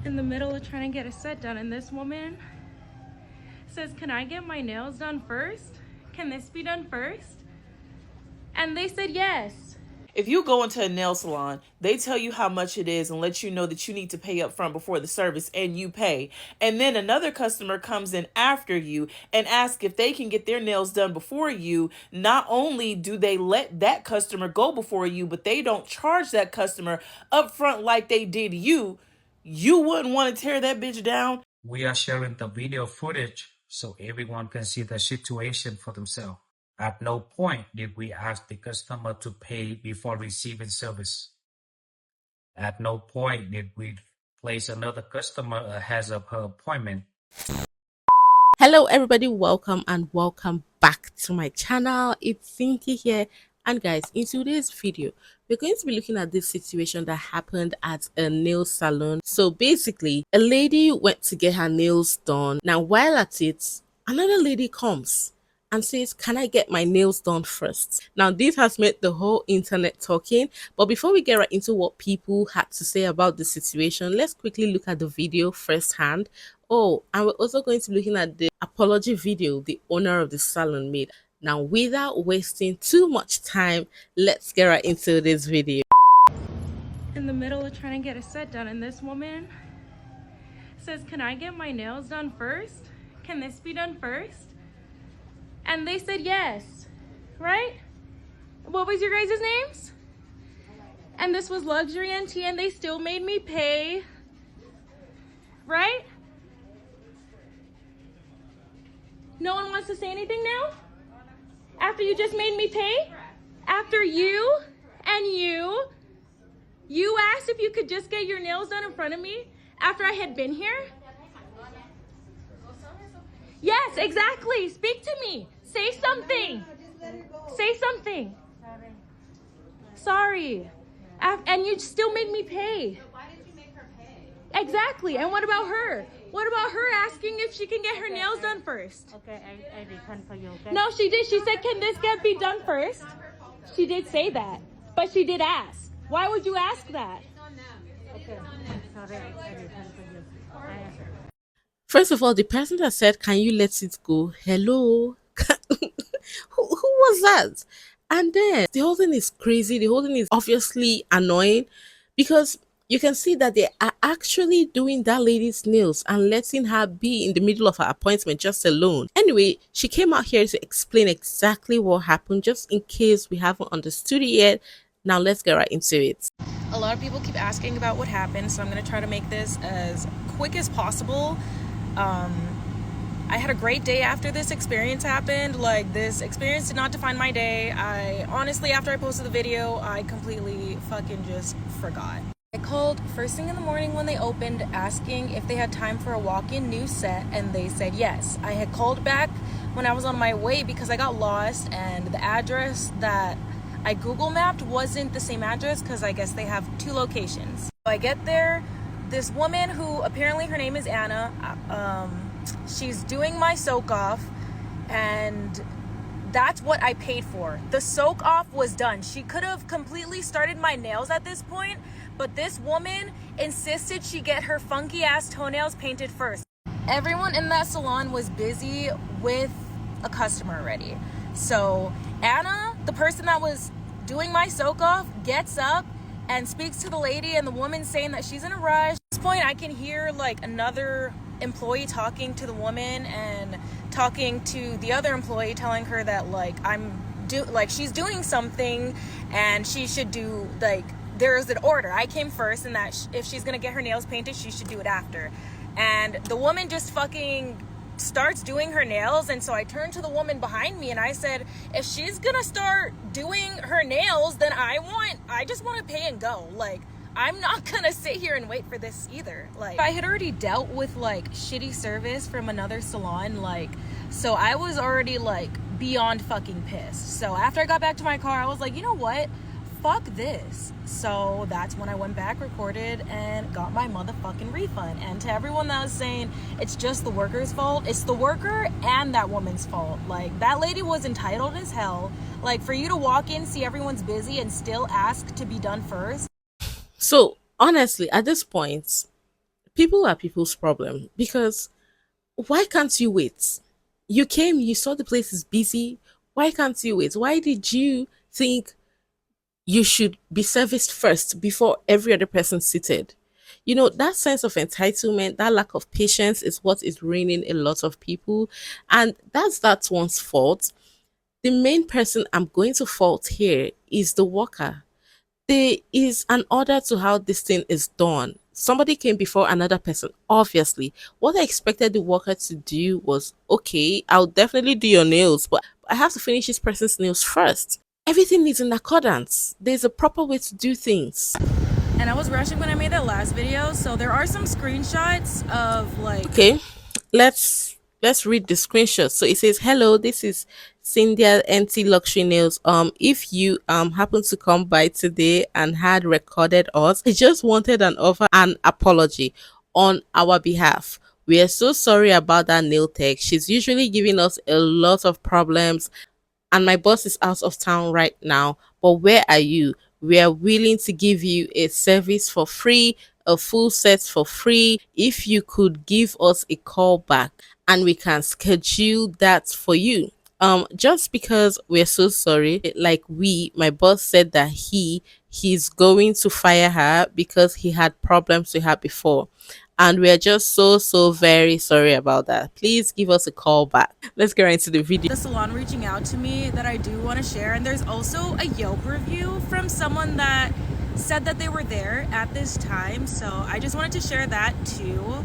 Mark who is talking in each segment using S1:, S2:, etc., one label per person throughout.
S1: in the middle of trying to get a set done, and this woman says, can I get my nails done first? Can this be done first? And they said yes.
S2: If you go into a nail salon, they tell you how much it is and let you know that you need to pay up front before the service, and you pay. And then another customer comes in after you and asks if they can get their nails done before you. Not only do they let that customer go before you, but they don't charge that customer up front like they did you. You wouldn't want to tear that bitch down.
S3: We are sharing the video footage so everyone can see the situation for themselves. At no point did we ask the customer to pay before receiving service. At no point did we place another customer ahead of her appointment.
S4: Hello everybody, welcome and welcome back to my channel. It's Cynthia here, and guys, in today's video we're going to be looking at this situation that happened at a nail salon. So basically, a lady went to get her nails done. Now while at it, another lady comes and says, can I get my nails done first? Now this has made the whole internet talking, but before we get right into what people had to say about the situation, let's quickly look at the video firsthand. Oh, and we're also going to be looking at the apology video the owner of the salon made. Now without wasting too much time, let's get right into this video.
S1: In the middle of trying to get a set done, and this woman says, can I get my nails done first? Can this be done first? And they said yes, right? What was your guys' names? And this was Luxury NT, and they still made me pay, right? No one wants to say anything now? After you just made me pay? After you asked if you could just get your nails done in front of me after I had been here? Yes, exactly. Speak to me. Say something. Say something. Sorry. And you still made me pay.
S5: Why did you make her pay?
S1: Exactly. And what about her? What about her asking if she can get her nails done first?
S5: Okay, I refund for you. Okay?
S1: No, she did. She said, can this get be done first? She did say that. But she did ask. Why would you ask that?
S5: It's on them. Okay. It's on them. Sorry, I refund for you.
S4: First of all, the person that said, can you let it go? Hello? Who was that? And then the whole thing is crazy. The whole thing is obviously annoying because you can see that they are actually doing that lady's nails and letting her be in the middle of her appointment just alone. Anyway, she came out here to explain exactly what happened, just in case we haven't understood it yet. Now let's get right into it.
S1: A lot of people keep asking about what happened, so I'm going to try to make this as quick as possible. I had a great day after this experience happened. Like, this experience did not define my day. I honestly, after I posted the video, I completely fucking just forgot. I called first thing in the morning when they opened, asking if they had time for a walk-in new set, and they said yes. I had called back when I was on my way because I got lost, and the address that I Google mapped wasn't the same address because I guess they have two locations. So I get there, this woman who apparently her name is Anna, she's doing my soak off, and that's what I paid for. The soak off was done. She could have completely started my nails at this point, but this woman insisted she get her funky ass toenails painted first. Everyone in that salon was busy with a customer already. So Anna, the person that was doing my soak off, gets up and speaks to the lady, and the woman saying that she's in a rush. At this point, I can hear like another employee talking to the woman and talking to the other employee, telling her that like she's doing something and she should do, like, there's an order. I came first, and that if she's gonna get her nails painted, she should do it after. And the woman just fucking starts doing her nails, and so I turned to the woman behind me and I said, if she's gonna start doing her nails, then I just want to pay and go. Like, I'm not gonna sit here and wait for this either. Like, I had already dealt with like shitty service from another salon, like, so I was already like beyond fucking pissed. So after I got back to my car, I was like, you know what, fuck this. So that's when I went back, recorded, and got my motherfucking refund. And to everyone that was saying it's just the worker's fault, it's the worker and that woman's fault. Like, that lady was entitled as hell. Like, for you to walk in, see everyone's busy, and still ask to be done first.
S4: So honestly, at this point, People are people's problem because why can't you wait? You came, you saw the place is busy. Why can't you wait? Why did you think you should be serviced first before every other person seated? You know, that sense of entitlement, that lack of patience is what is ruining a lot of people. And that's one's fault. The main person I'm going to fault here is the worker. There is an order to how this thing is done. Somebody came before another person. Obviously, what I expected the worker to do was okay, I'll definitely do your nails, but I have to finish this person's nails first. Everything is in accordance. There's a proper way to do things.
S1: And I was rushing when I made that last video, so there are some screenshots of like.
S4: Okay, let's read the screenshot. So it says, "Hello, this is Cynthia NT Luxury Nails. If you happen to come by today and had recorded us, I just wanted an offer and apology on our behalf. We are so sorry about that nail tech. She's usually giving us a lot of problems and my boss is out of town right now. But where are you? We are willing to give you a service for free, a full set for free. If you could give us a call back and we can schedule that for you. Just because we're so sorry, like my boss said that he's going to fire her because he had problems with her before. And we're just so very sorry about that. Please give us a call back. Let's get right into the video.
S1: The salon reaching out to me that I do want to share, and there's also a Yelp review from someone that said that they were there at this time, so I just wanted to share that too,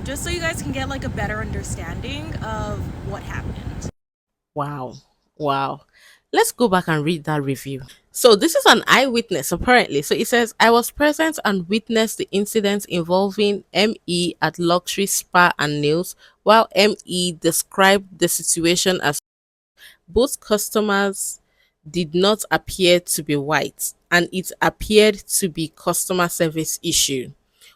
S1: just so you guys can get like a better understanding of what happened.
S4: Wow. Wow. Let's go back and read that review. So, this is an eyewitness apparently. So, it says, I was present and witnessed the incident involving ME at Luxury Spa and Nails, while ME described the situation as both customers did not appear to be white and it appeared to be customer service issue.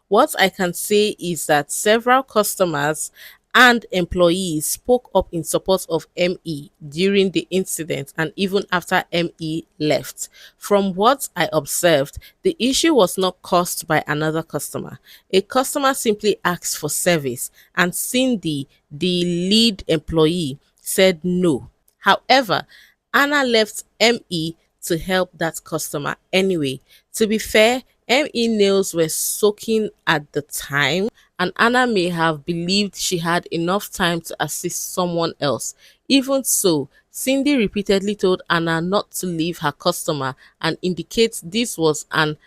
S4: What I can say is that several customers and employees spoke up in support of ME during the incident and even after ME left. From what I observed, the issue was not caused by another customer. A customer simply asked for service, and Cindy, the lead employee, said no. However, Anna left ME to help that customer anyway. To be fair, ME nails were soaking at the time, and Anna may have believed she had enough time to assist someone else. Even so, Cindy repeatedly told Anna not to leave her customer and indicates this was an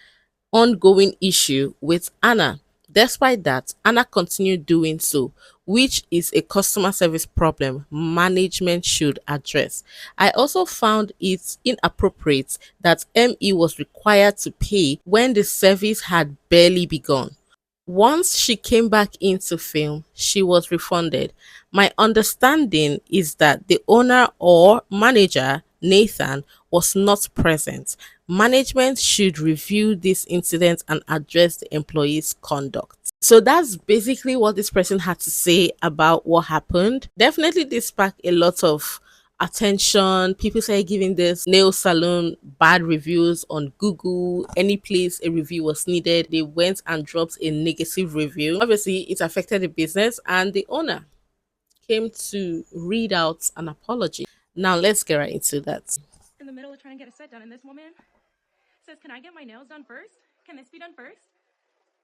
S4: ongoing issue with Anna. Despite that, Anna continued doing so, which is a customer service problem management should address. I also found it inappropriate that ME was required to pay when the service had barely begun. Once she came back into film, she was refunded. My understanding is that the owner or manager, Nathan, was not present. Management should review this incident and address the employee's conduct. So that's basically what this person had to say about what happened. Definitely, this sparked a lot of attention. People started giving this nail salon bad reviews on Google. Any place a review was needed, they went and dropped a negative review. Obviously, it affected the business, and the owner came to read out an apology. Now, let's get right into that.
S1: In the middle of trying to get a set done, and this woman says, "Can I get my nails done first? Can this be done first?"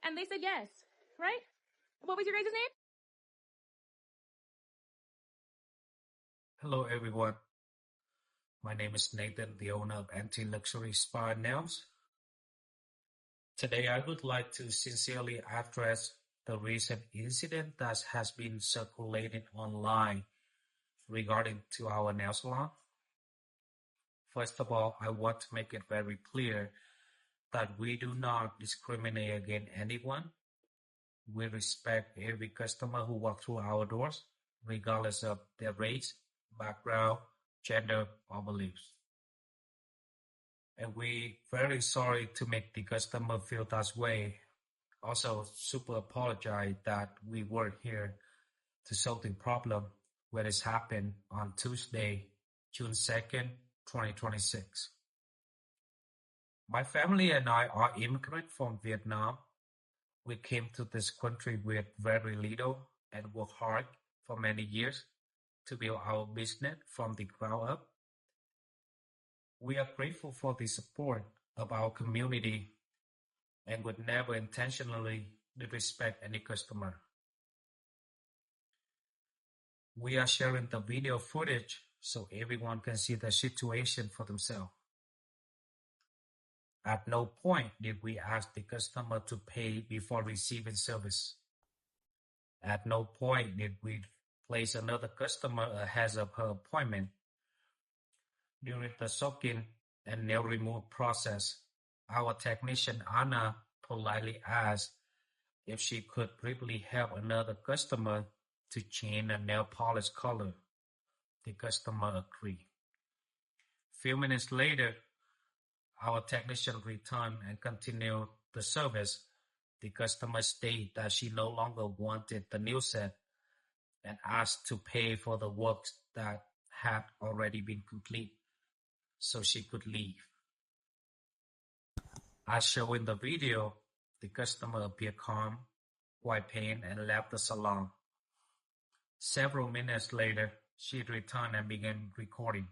S1: And they said yes, right? What was your guys' name?
S3: Hello, everyone. My name is Nathan, the owner of Anti-Luxury Spa and Nails. Today, I would like to sincerely address the recent incident that has been circulating online regarding to our nail salon. First of all, I want to make it very clear that we do not discriminate against anyone. We respect every customer who walks through our doors, regardless of their race, background, gender, or beliefs. And we very sorry to make the customer feel that way. Also, super apologize that we weren't here to solve the problem when it happened on Tuesday, June 2nd, 2026. My family and I are immigrants from Vietnam. We came to this country with very little and worked hard for many years to build our business from the ground up. We are grateful for the support of our community and would never intentionally disrespect any customer. We are sharing the video footage so everyone can see the situation for themselves. At no point did we ask the customer to pay before receiving service. At no point did we place another customer ahead of her appointment. During the soak-in and nail remove process, our technician Anna politely asked if she could briefly help another customer to change a nail polish color. The customer agreed. Few minutes later, our technician returned and continued the service. The customer stated that she no longer wanted the new set and asked to pay for the work that had already been complete so she could leave. As shown in the video, the customer appeared calm, white paint, and left the salon. Several minutes later, she returned and began recording.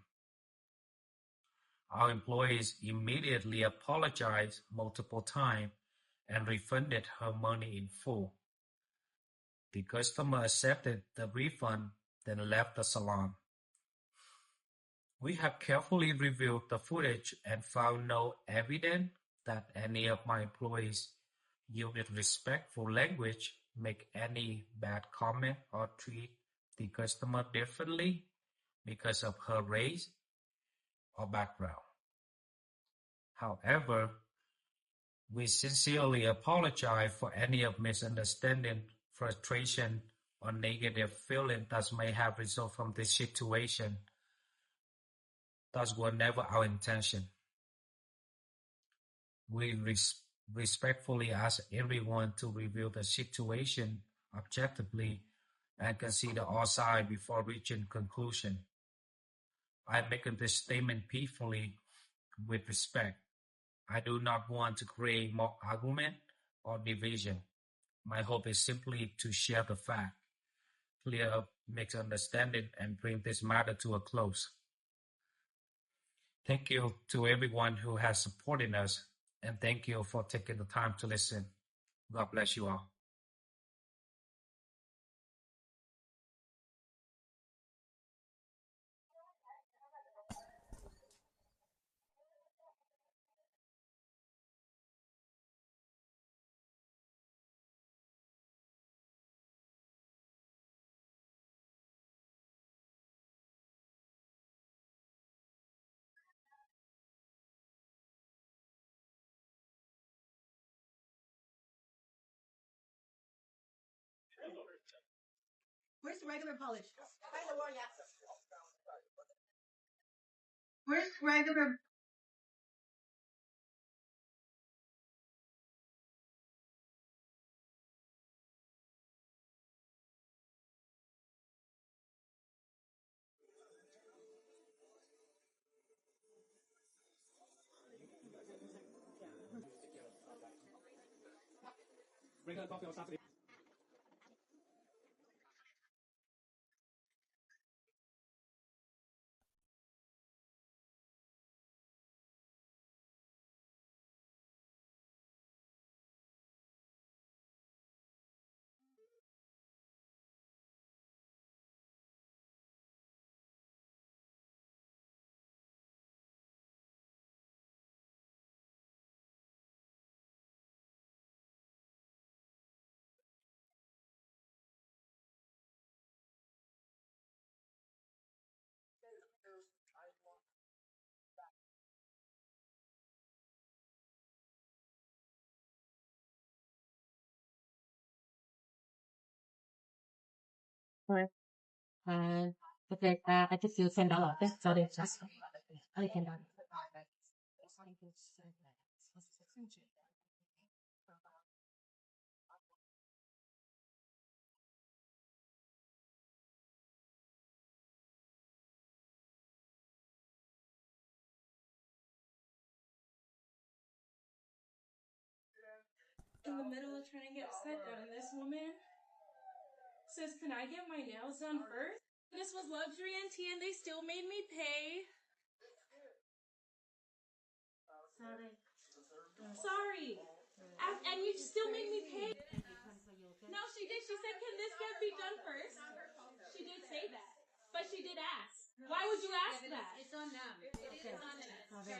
S3: Our employees immediately apologized multiple times and refunded her money in full. The customer accepted the refund, then left the salon. We have carefully reviewed the footage and found no evidence that any of my employees used disrespectful language, make any bad comment, or treat the customer differently because of her race or background. However, we sincerely apologize for any of misunderstanding, frustration, or negative feeling that may have resulted from this situation. That was never our intention. We respectfully ask everyone to review the situation objectively and consider all sides before reaching conclusion. I am making this statement peacefully with respect. I do not want to create more argument or division. My hope is simply to share the fact, clear up misunderstanding, and bring this matter to a close. Thank you to everyone who has supported us, and thank you for taking the time to listen. God bless you all.
S6: Where's the regular polish? Where's regular? Correct. Okay, I just use $10. Sorry, just only $10.
S1: in the middle of trying to get a set done, and this woman says, "Can I get my nails done first?" This was luxury and tea, and they still made me pay. Sorry. And you still made me pay. No, she did. She said, "Can this get be done first?" She did say that, but she did ask. Why would you ask that?
S5: It's on them.
S6: Okay.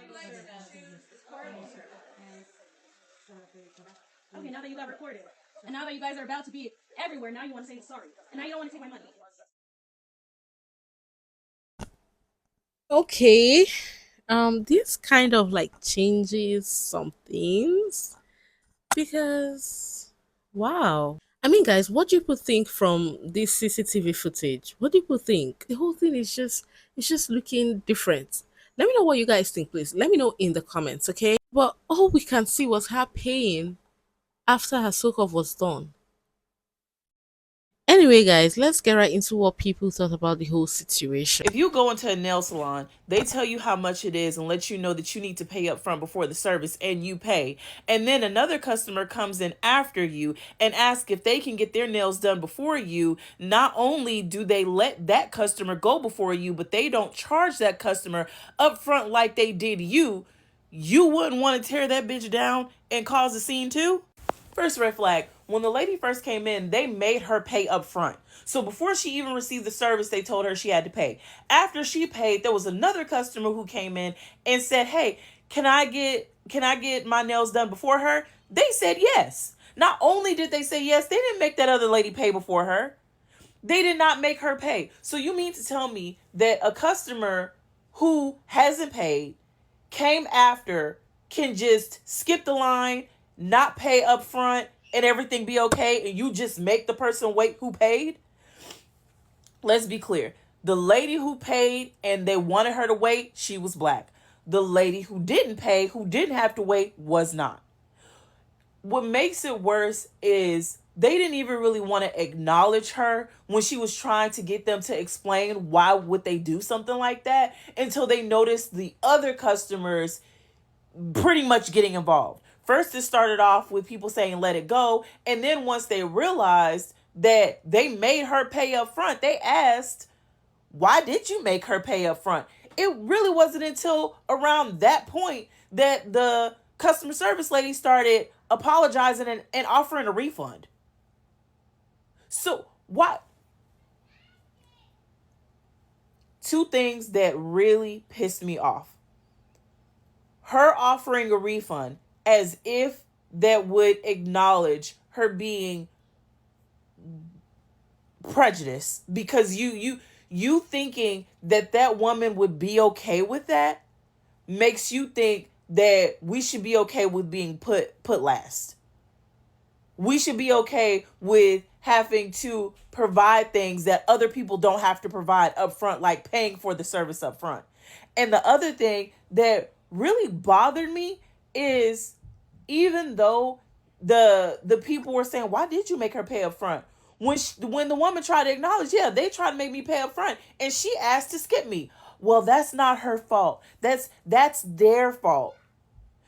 S1: Okay, now that you got recorded, and now that you guys are about to be everywhere, now you want to say sorry, and now you don't want to take my money.
S4: Okay, this kind of like changes some things because wow. I mean, guys, what do you people think from this CCTV footage? What do you people think? The whole thing is just it's just looking different. Let me know what you guys think, please. Let me know in the comments, okay? But all we can see was her paying after her soak off was done. Anyway, guys, let's get right into what people thought about the whole situation.
S2: If you go into a nail salon, they tell you how much it is and let you know that you need to pay up front before the service, and you pay. And then another customer comes in after you and asks if they can get their nails done before you. Not only do they let that customer go before you, but they don't charge that customer up front like they did you. You wouldn't want to tear that bitch down and cause a scene too? First red flag, when the lady first came in, they made her pay up front. So before she even received the service, they told her she had to pay. After she paid, there was another customer who came in and said, "Hey, can I get my nails done before her?" They said yes. Not only did they say yes, they didn't make that other lady pay before her. They did not make her pay. So you mean to tell me that a customer who hasn't paid, came after, can just skip the line, not pay up front, and everything be okay, and you just make the person wait who paid? Let's be clear. The lady who paid and they wanted her to wait, she was black. The lady who didn't pay, who didn't have to wait, was not. What makes it worse is they didn't even really want to acknowledge her when she was trying to get them to explain why would they do something like that, until they noticed the other customers pretty much getting involved. First, it started off with people saying, "Let it go." And then once they realized that they made her pay up front, they asked, "Why did you make her pay up front?" It really wasn't until around that point that the customer service lady started apologizing and offering a refund. So what? Two things that really pissed me off. Her offering a refund as if that would acknowledge her being prejudiced, because you thinking that woman would be okay with that makes you think that we should be okay with being put last. We should be okay with having to provide things that other people don't have to provide up front, like paying for the service up front. And the other thing that really bothered me is, even though the people were saying, "Why did you make her pay up front?" When the woman tried to acknowledge, "Yeah, they tried to make me pay up front," and she asked to skip me. Well, that's not her fault. That's their fault.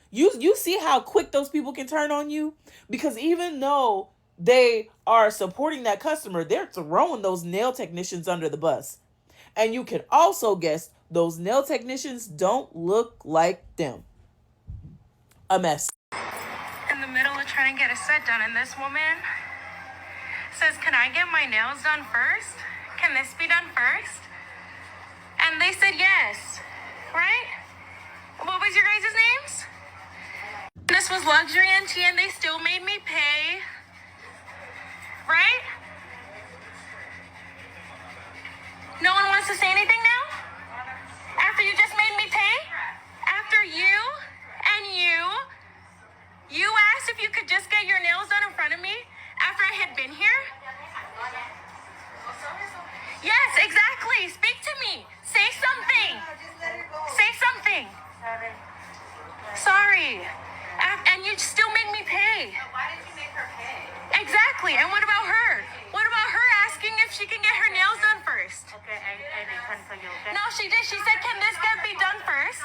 S2: You see how quick those people can turn on you? Because even though they are supporting that customer, they're throwing those nail technicians under the bus. And you can also guess those nail technicians don't look like them. A mess.
S1: In the middle of trying to get a set done, and this woman says, "Can I get my nails done first? Can this be done first?" And they said yes, right? What was your guys' names? This was luxury and tea, and they still made me pay, right? No one wants to say anything now? After you just made me pay? After you asked if you could just get your nails done in front of me after I had been here? Yes, exactly. Speak to me. Say something. Say something. Sorry. And you still make me pay.
S7: Why did you make her pay?
S1: Exactly. And what about her? What about her asking if she can get her nails done first?
S7: Okay, I refund for you, okay?
S1: No, she did. She said, "Can this get be done first?"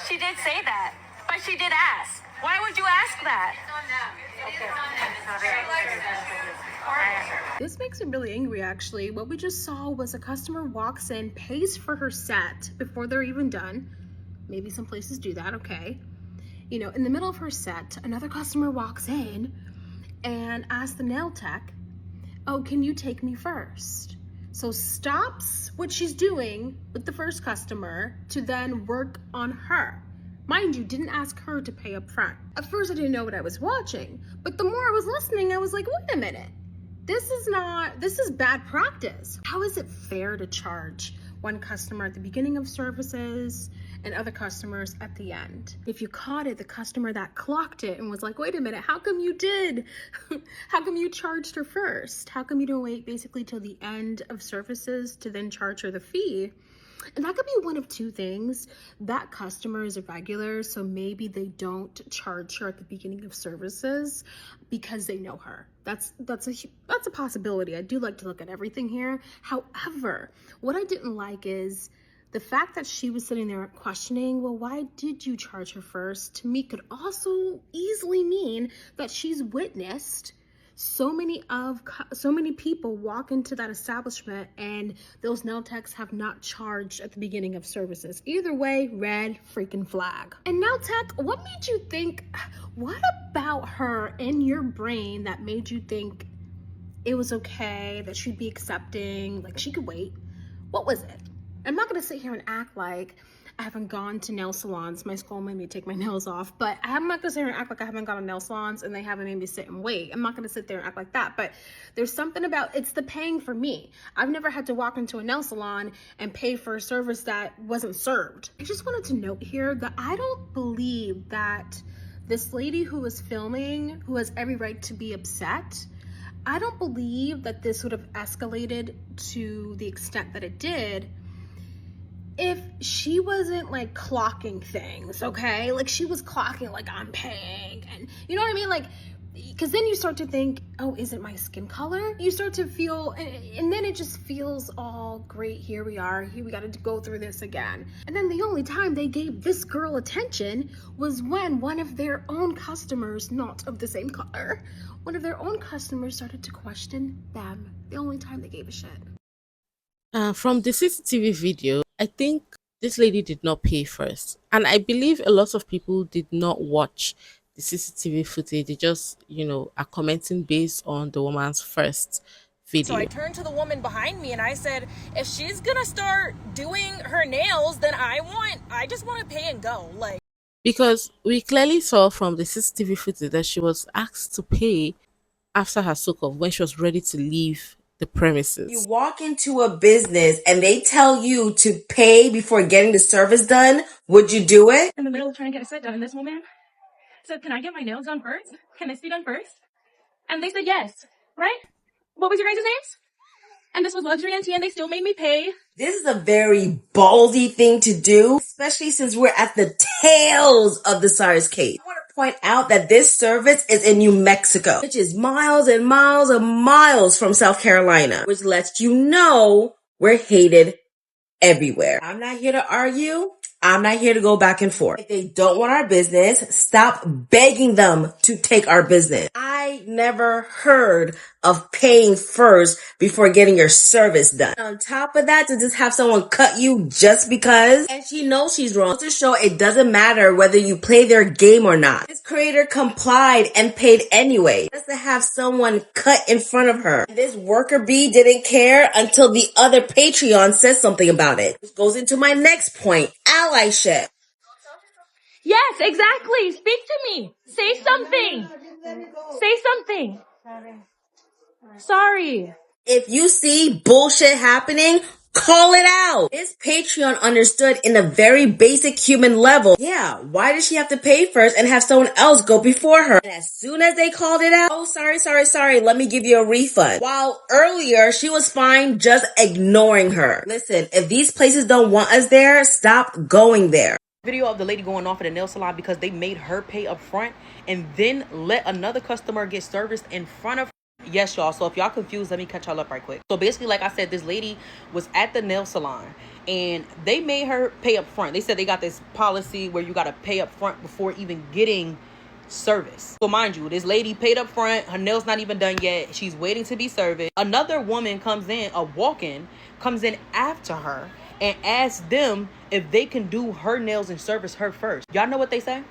S1: She did say that, but she did ask.
S7: Why would you ask that?
S1: This makes me really angry, actually. What we just saw was a customer walks in, pays for her set before they're even done. Maybe some places do that, okay. You know, in the middle of her set, another customer walks in and asks the nail tech, oh, can you take me first? So stops what she's doing with the first customer to then work on her. Mind you, didn't ask her to pay up front. At first I didn't know what I was watching, but the more I was listening, I was like, wait a minute. This is bad practice. How is it fair to charge one customer at the beginning of services and other customers at the end? If you caught it, the customer that clocked it and was like, wait a minute, how come you did? How come you charged her first? How come you don't wait basically till the end of services to then charge her the fee? And that could be one of two things. That customer is a regular, so maybe they don't charge her at the beginning of services because they know her. That's a possibility. I do like to look at everything here. However, what I didn't like is the fact that she was sitting there questioning, well, why did you charge her first? To me, could also easily mean that she's witnessed so many people walk into that establishment and those nail techs have not charged at the beginning of services. Either way, red freaking flag. And nail tech, what made you think, what about her in your brain that made you think it was okay, that she'd be accepting, like she could wait? What was it? I'm not gonna sit here and act like I haven't gone to nail salons. My school made me take my nails off, but I'm not gonna sit here and act like I haven't gone to nail salons and they haven't made me sit and wait. I'm not gonna sit there and act like that, but there's something about, it's the paying for me. I've never had to walk into a nail salon and pay for a service that wasn't served. I just wanted to note here that I don't believe that this lady who was filming, who has every right to be upset, I don't believe that this would have escalated to the extent that it did if she wasn't like clocking things, okay? Like she was clocking like I'm paying, and you know what I mean? Like, because then you start to think, oh, is it my skin color? You start to feel, and then it just feels all great. Here we are, here we got to go through this again. And then the only time they gave this girl attention was when one of their own customers, not of the same color, one of their own customers started to question them. The only time they gave a shit.
S4: From the CCTV video, I think this lady did not pay first. And I believe a lot of people did not watch the CCTV footage. They just, are commenting based on the woman's first
S1: So I
S4: video.
S1: turned to the woman behind me and I said, if she's gonna start doing her nails, then I just want to pay and go. Like,
S4: Because we clearly saw from the CCTV footage that she was asked to pay after her soak-off when she was ready to leave the premises.
S8: You walk into a business and they tell you to pay before getting the service done, would you do it?
S1: in the middle of trying to get a set done, and this woman said, can I get my nails done first? Can this be done first? And they said yes, right? What was your guys' names? And this was Luxury NT, and they still made me pay.
S8: This is a very ballsy thing to do, especially since we're at the tails of the SARS case. I want to point out that this service is in New Mexico, which is miles and miles and miles from South Carolina, which lets you know we're hated everywhere. I'm not here to argue. I'm not here to go back and forth. If they don't want our business, stop begging them to take our business. I never heard of paying first before getting your service done. On top of that, to just have someone cut you just because, and she knows she's wrong, to show it doesn't matter whether you play their game or not. This creator complied and paid anyway, just to have someone cut in front of her. This worker bee didn't care until the other Patreon says something about it. This goes into my next point, allyship.
S1: Yes, exactly. Speak to me. Say something. Say something. Sorry.
S8: If you see bullshit happening, call it out. This Patreon understood in a very basic human level. Yeah, why did she have to pay first and have someone else go before her? And as soon as they called it out, oh, sorry, let me give you a refund. While earlier, she was fine just ignoring her. Listen, if these places don't want us there, stop going there.
S2: Video of the lady going off at a nail salon because they made her pay up front and then let another customer get serviced in front of her. Yes, y'all. So if y'all confused, let me catch y'all up right quick. So basically, like I said, this lady was at the nail salon and they made her pay up front. They said they got this policy where you got to pay up front before even getting
S1: service. So mind you, this lady paid up front, her nails not even done yet, she's waiting to be serviced. Another woman comes in, a walk-in comes in after her and asks them if they can do her nails and service her first. Y'all know what they say?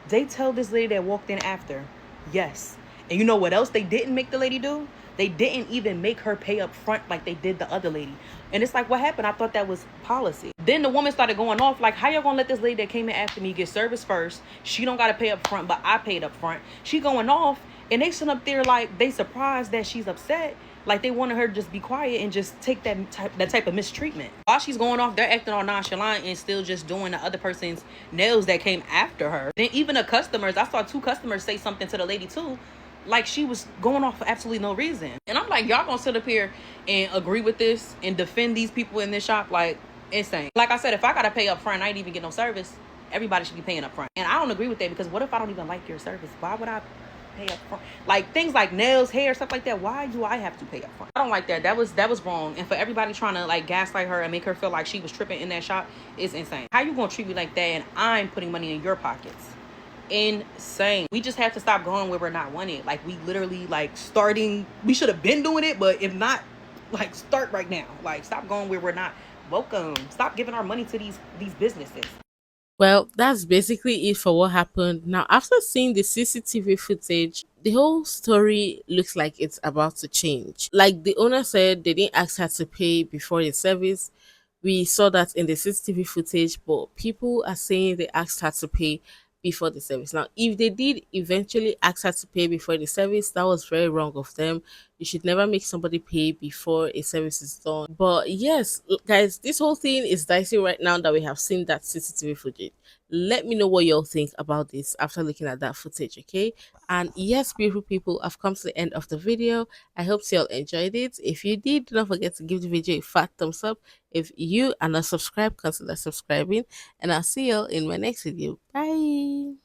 S1: They tell this lady that walked in after, yes. And you know what else they didn't make the lady do? They didn't even make her pay up front like they did the other lady. And it's like, what happened? I thought that was policy. Then the woman started going off like, how y'all gonna let this lady that came in after me get service first? She don't gotta pay up front, but I paid up front. She going off, and they sit up there like they surprised that she's upset. Like they wanted her to just be quiet and just take that type of mistreatment. While she's going off, they're acting all nonchalant and still just doing the other person's nails that came after her. Then even the customers, I saw 2 customers say something to the lady too, like she was going off for absolutely no reason. And I'm like, y'all gonna sit up here and agree with this and defend these people in this shop? Like, insane. Like I said, if I gotta pay up front, I ain't even get no service. Everybody should be paying up front. And I don't agree with that, because what if I don't even like your service? Why would I pay up front? Like things like nails, hair, stuff like that, why do I have to pay up front? I don't like that. That was wrong. And for everybody trying to like gaslight her and make her feel like she was tripping in that shop, is insane. How you gonna treat me like that and I'm putting money in your pockets? Insane. We just have to stop going where we're not wanted. Like we literally like starting, we should have been doing it, but if not, like start right now. Like stop going where we're not welcome. Stop giving our money to these businesses.
S4: Well, that's basically it for what happened. Now, after seeing the CCTV footage, the whole story looks like it's about to change. Like the owner said, they didn't ask her to pay before the service. We saw that in the CCTV footage, but people are saying they asked her to pay before the service. Now, if they did eventually ask her to pay before the service, that was very wrong of them. You should never make somebody pay before a service is done. But yes, guys, this whole thing is dicey right now that we have seen that CCTV footage. Let me know what y'all think about this after looking at that footage, okay? And yes, beautiful people, I've come to the end of the video. I hope you all enjoyed it. If you did, do not forget to give the video a fat thumbs up. If you are not subscribed, consider subscribing. And I'll see you all in my next video. Bye.